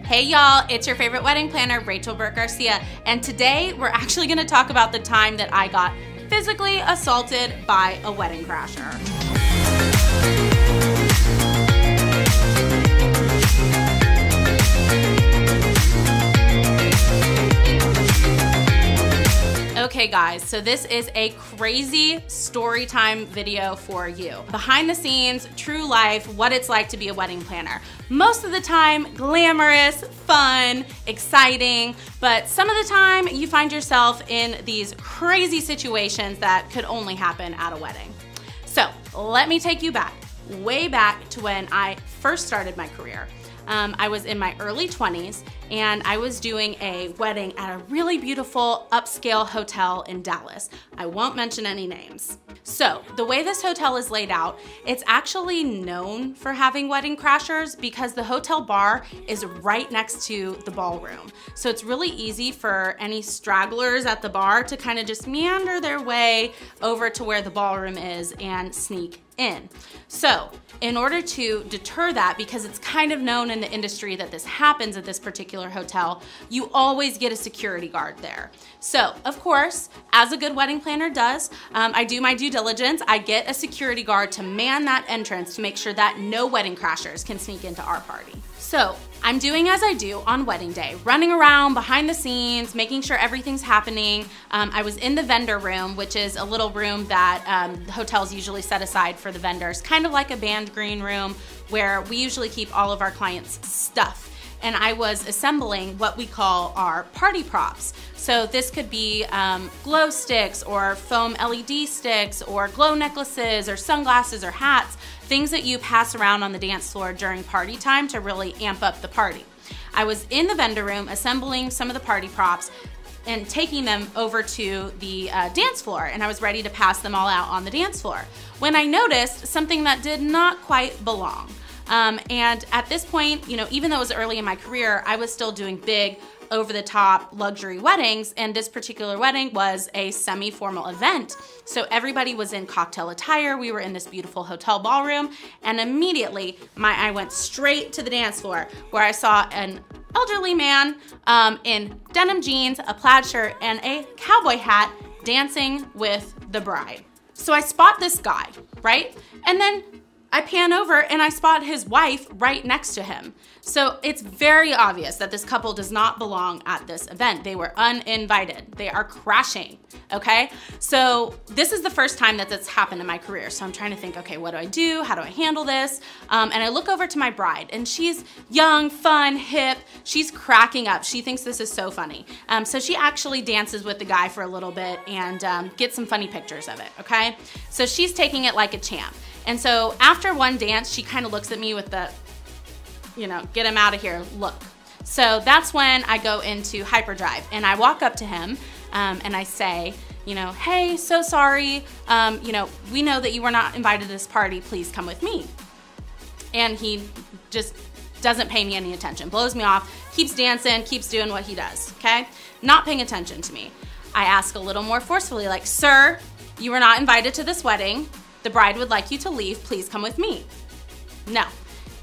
Hey y'all, it's your favorite wedding planner, Burt Garcia, and today we're actually gonna talk about the time that I got physically assaulted by a wedding crasher. Okay guys, so this is a crazy story time video for you. Behind the scenes, true life, what it's like to be a wedding planner. Most of the time, glamorous, fun, exciting, but some of the time you find yourself in these crazy situations that could only happen at a wedding. So let me take you back, way back to when I first started my career. I was in my early 20s and I was doing a wedding at a really beautiful upscale hotel in Dallas. I won't mention any names. So the way this hotel is laid out, it's actually known for having wedding crashers because the hotel bar is right next to the ballroom. So it's really easy for any stragglers at the bar to kind of just meander their way over to where the ballroom is and sneak in. So in order to deter that, because it's kind of known in the industry that this happens at this particular hotel, you always get a security guard there. So of course, as a good wedding planner does, I do my due diligence. I get a security guard to man that entrance to make sure that no wedding crashers can sneak into our party. So I'm doing as I do on wedding day, running around behind the scenes, making sure everything's happening. I was in the vendor room, which is a little room that hotels usually set aside for the vendors, kind of like a band green room where we usually keep all of our clients' stuff. And I was assembling what we call our party props. So this could be glow sticks or foam LED sticks or glow necklaces or sunglasses or hats, things that you pass around on the dance floor during party time to really amp up the party. I was in the vendor room assembling some of the party props and taking them over to the dance floor, and I was ready to pass them all out on the dance floor when I noticed something that did not quite belong. And at this point, you know, even though it was early in my career, I was still doing big, over-the-top luxury weddings, and this particular wedding was a semi-formal event. So everybody was in cocktail attire. We were in this beautiful hotel ballroom, and immediately my eye went straight to the dance floor where I saw an elderly man in denim jeans, a plaid shirt, and a cowboy hat dancing with the bride. So I spot this guy, right? And then I pan over and I spot his wife right next to him. So it's very obvious that this couple does not belong at this event. They were uninvited. They are crashing, okay? So this is the first time that that's happened in my career. So I'm trying to think, okay, what do I do? How do I handle this? And I look over to my bride and she's young, fun, hip. She's cracking up. She thinks this is so funny. So she actually dances with the guy for a little bit and gets some funny pictures of it, okay? So she's taking it like a champ. And so after one dance, she kind of looks at me with the, you know, get him out of here look. So that's when I go into hyperdrive and I walk up to him and I say, you know, hey, so sorry. You know, we know that you were not invited to this party. Please come with me. And he just doesn't pay me any attention, blows me off, keeps dancing, keeps doing what he does, okay? Not paying attention to me. I ask a little more forcefully, like, sir, you were not invited to this wedding. The bride would like you to leave, please come with me. No,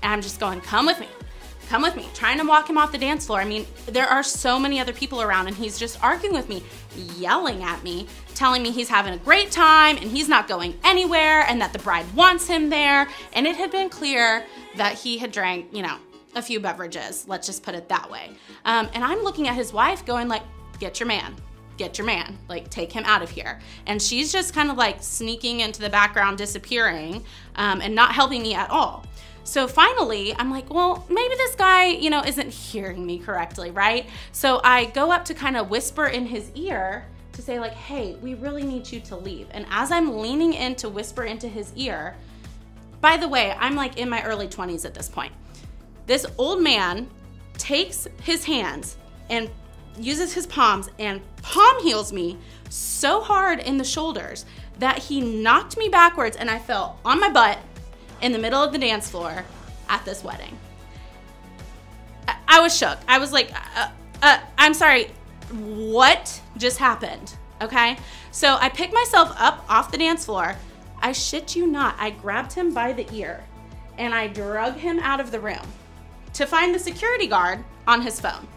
and I'm just going, come with me, trying to walk him off the dance floor. I mean, there are so many other people around and he's just arguing with me, yelling at me, telling me he's having a great time and he's not going anywhere and that the bride wants him there. And it had been clear that he had drank, you know, a few beverages, let's just put it that way. And I'm looking at his wife going like, get your man, like take him out of here. And she's just kind of like sneaking into the background, disappearing, and not helping me at all. So finally, I'm like, well, maybe this guy, you know, isn't hearing me correctly, right? So I go up to kind of whisper in his ear to say like, hey, we really need you to leave. And as I'm leaning in to whisper into his ear, by the way, I'm like in my early 20s at this point. This old man takes his hands and uses his palms and palm heals me so hard in the shoulders that he knocked me backwards and I fell on my butt in the middle of the dance floor at this wedding. I was shook. I was like, I'm sorry, what just happened? Okay, so I picked myself up off the dance floor. I shit you not, I grabbed him by the ear and I drug him out of the room to find the security guard on his phone.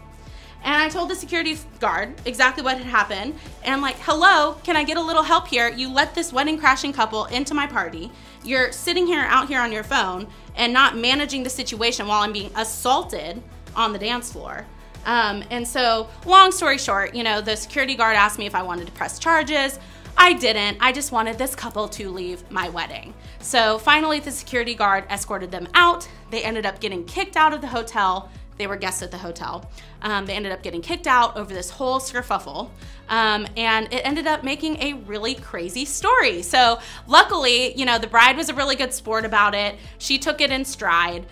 And I told the security guard exactly what had happened. And I'm like, hello, can I get a little help here? You let this wedding crashing couple into my party. You're sitting here out here on your phone and not managing the situation while I'm being assaulted on the dance floor. And so long story short, you know, the security guard asked me if I wanted to press charges. I didn't. I just wanted this couple to leave my wedding. So finally the security guard escorted them out. They ended up getting kicked out of the hotel. They were guests at the hotel. They ended up getting kicked out over this whole kerfuffle. And it ended up making a really crazy story. So luckily, you know, the bride was a really good sport about it. She took it in stride.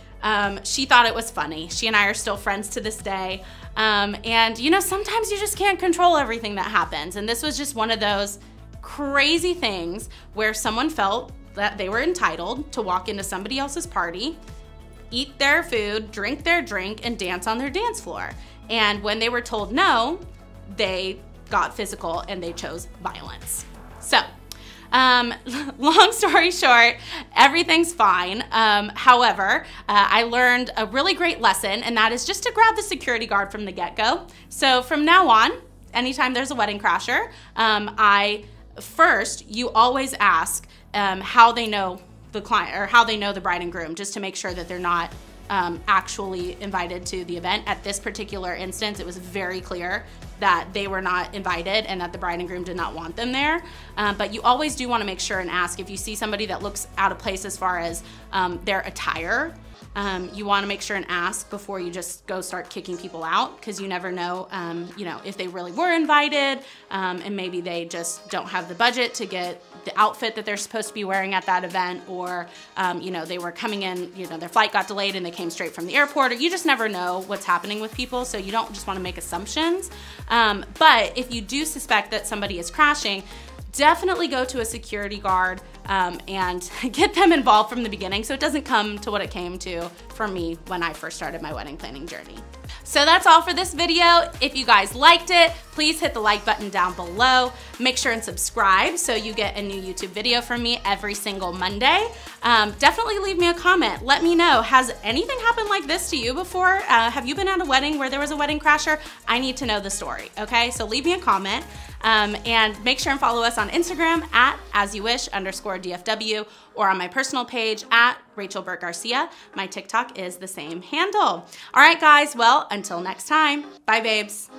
She thought it was funny. She and I are still friends to this day. And you know, sometimes you just can't control everything that happens. And this was just one of those crazy things where someone felt that they were entitled to walk into somebody else's party, eat their food, drink their drink, and dance on their dance floor. And when they were told no, they got physical and they chose violence. So, long story short, everything's fine. However, I learned a really great lesson, and that is just to grab the security guard from the get-go. So from now on, anytime there's a wedding crasher, you always ask how they know the client or how they know the bride and groom, just to make sure that they're not actually invited to the event. At this particular instance, it was very clear that they were not invited and that the bride and groom did not want them there. But you always do want to make sure and ask if you see somebody that looks out of place as far as their attire. You want to make sure and ask before you just go start kicking people out, because you never know, you know, if they really were invited and maybe they just don't have the budget to get the outfit that they're supposed to be wearing at that event, or you know, they were coming in, you know, their flight got delayed and they came straight from the airport, or you just never know what's happening with people, so you don't just want to make assumptions. But if you do suspect that somebody is crashing, definitely go to a security guard and get them involved from the beginning so it doesn't come to what it came to for me when I first started my wedding planning journey. So that's all for this video. If you guys liked it, please hit the like button down below. Make sure and subscribe so you get a new YouTube video from me every single Monday. Definitely leave me a comment. Let me know, has anything happened like this to you before? Have you been at a wedding where there was a wedding crasher? I need to know the story, okay? So leave me a comment. And make sure and follow us on Instagram at @asyouwish_DFW, or on my personal page at Rachel Burt Garcia. My TikTok is the same handle. All right, guys, well, until next time, bye babes.